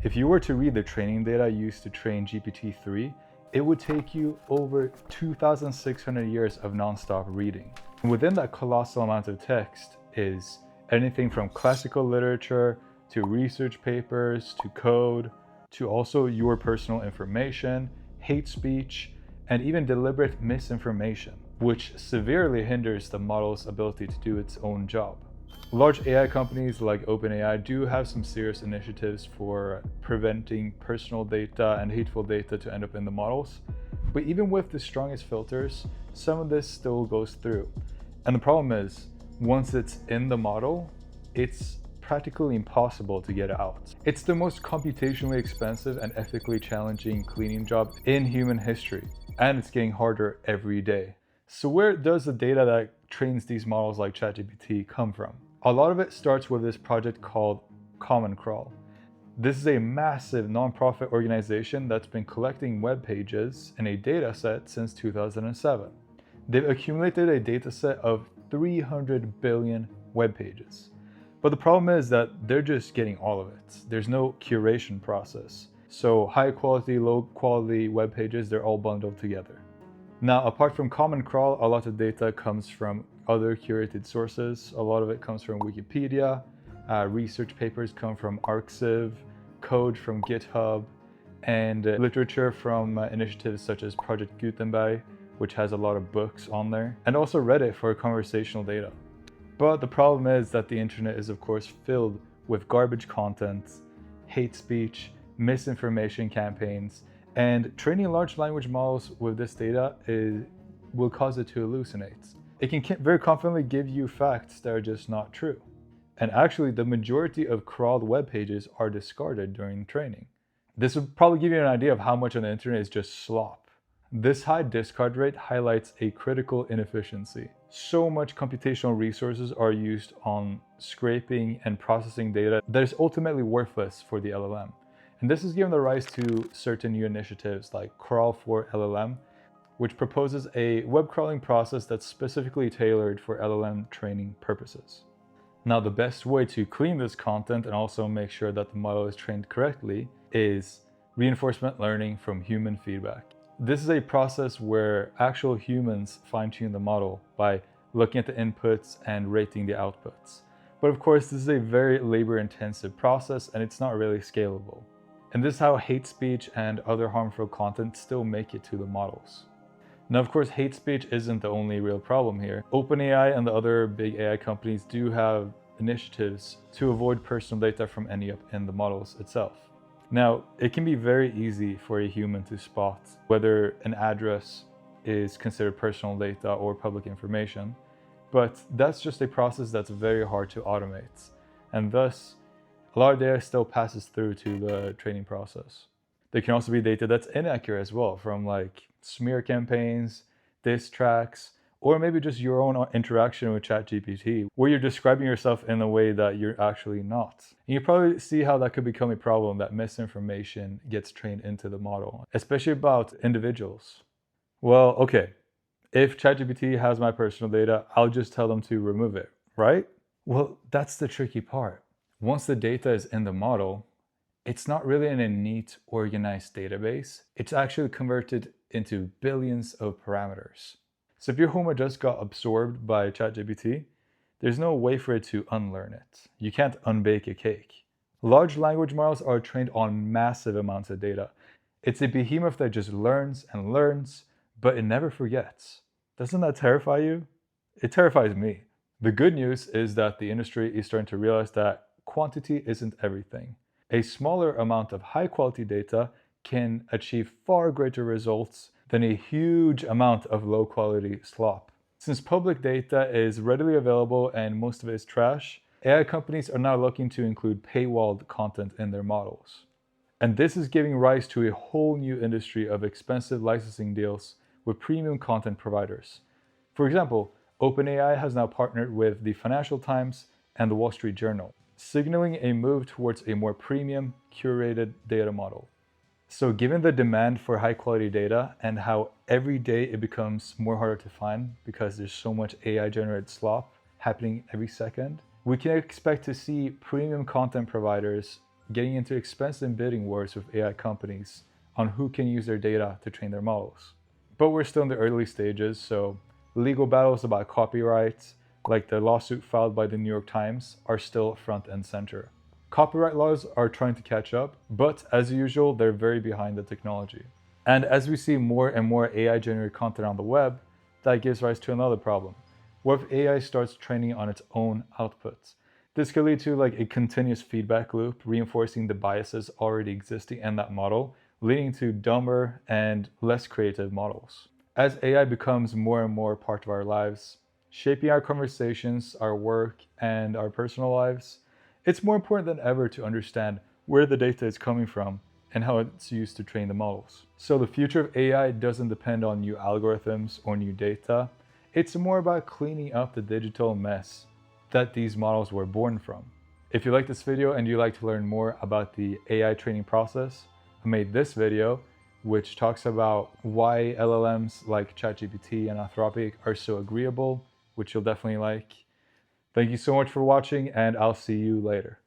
If you were to read the training data used to train GPT-3, it would take you over 2,600 years of nonstop reading. And within that colossal amount of text is anything from classical literature to research papers to code to also your personal information, hate speech, and even deliberate misinformation, which severely hinders the model's ability to do its own job. Large AI companies like OpenAI do have some serious initiatives for preventing personal data and hateful data to end up in the models. But even with the strongest filters, some of this still goes through. And the problem is, once it's in the model, it's practically impossible to get it out. It's the most computationally expensive and ethically challenging cleaning job in human history, and it's getting harder every day. So where does the data that trains these models like ChatGPT come from? A lot of it starts with this project called Common Crawl. This is a massive nonprofit organization that's been collecting web pages in a data set since 2007. They've accumulated a data set of 300 billion web pages. But the problem is that they're just getting all of it. There's no curation process. So high quality, low quality web pages, they're all bundled together. Now, apart from Common Crawl, a lot of data comes from other curated sources. A lot of it comes from Wikipedia, research papers come from Arxiv, code from GitHub, and literature from initiatives such as Project Gutenberg, which has a lot of books on there, and also Reddit for conversational data. But the problem is that the internet is of course filled with garbage content, hate speech, misinformation campaigns, and training large language models with this data will cause it to hallucinate. It can very confidently give you facts that are just not true. And actually, the majority of crawled web pages are discarded during training. This would probably give you an idea of how much on the internet is just slop. This high discard rate highlights a critical inefficiency. So much computational resources are used on scraping and processing data that is ultimately worthless for the LLM. And this has given the rise to certain new initiatives like Crawl for LLM, which proposes a web crawling process that's specifically tailored for LLM training purposes. Now, the best way to clean this content and also make sure that the model is trained correctly is reinforcement learning from human feedback. This is a process where actual humans fine-tune the model by looking at the inputs and rating the outputs. But of course, this is a very labor-intensive process and it's not really scalable. And this is how hate speech and other harmful content still make it to the models. Now, of course, hate speech isn't the only real problem here. OpenAI and the other big AI companies do have initiatives to avoid personal data from ending up in the models itself. Now, it can be very easy for a human to spot whether an address is considered personal data or public information, but that's just a process that's very hard to automate. And thus, a lot of data still passes through to the training process. There can also be data that's inaccurate as well, from like smear campaigns, diss tracks, or maybe just your own interaction with ChatGPT, where you're describing yourself in a way that you're actually not. And you probably see how that could become a problem, that misinformation gets trained into the model, especially about individuals. Well, okay, if ChatGPT has my personal data, I'll just tell them to remove it, right? Well, that's the tricky part. Once the data is in the model, it's not really in a neat, organized database. It's actually converted into billions of parameters. So if your HOMA just got absorbed by ChatGPT, there's no way for it to unlearn it. You can't unbake a cake. Large language models are trained on massive amounts of data. It's a behemoth that just learns and learns, but it never forgets. Doesn't that terrify you? It terrifies me. The good news is that the industry is starting to realize that quantity isn't everything. A smaller amount of high-quality data can achieve far greater results than a huge amount of low-quality slop. Since public data is readily available and most of it is trash, AI companies are now looking to include paywalled content in their models. And this is giving rise to a whole new industry of expensive licensing deals with premium content providers. For example, OpenAI has now partnered with the Financial Times and the Wall Street Journal, signaling a move towards a more premium, curated data model. So given the demand for high quality data and how every day it becomes more harder to find because there's so much AI generated slop happening every second, we can expect to see premium content providers getting into expensive bidding wars with AI companies on who can use their data to train their models. But we're still in the early stages, so legal battles about copyright, like the lawsuit filed by the New York Times, are still front and center. Copyright laws are trying to catch up, but as usual, they're very behind the technology. And as we see more and more AI-generated content on the web, that gives rise to another problem. What if AI starts training on its own outputs? This could lead to like a continuous feedback loop, reinforcing the biases already existing in that model, leading to dumber and less creative models. As AI becomes more and more part of our lives, shaping our conversations, our work, and our personal lives, it's more important than ever to understand where the data is coming from and how it's used to train the models. So the future of AI doesn't depend on new algorithms or new data. It's more about cleaning up the digital mess that these models were born from. If you like this video and you'd like to learn more about the AI training process, I made this video which talks about why LLMs like ChatGPT and Anthropic are so agreeable, which you'll definitely like. Thank you so much for watching, and I'll see you later.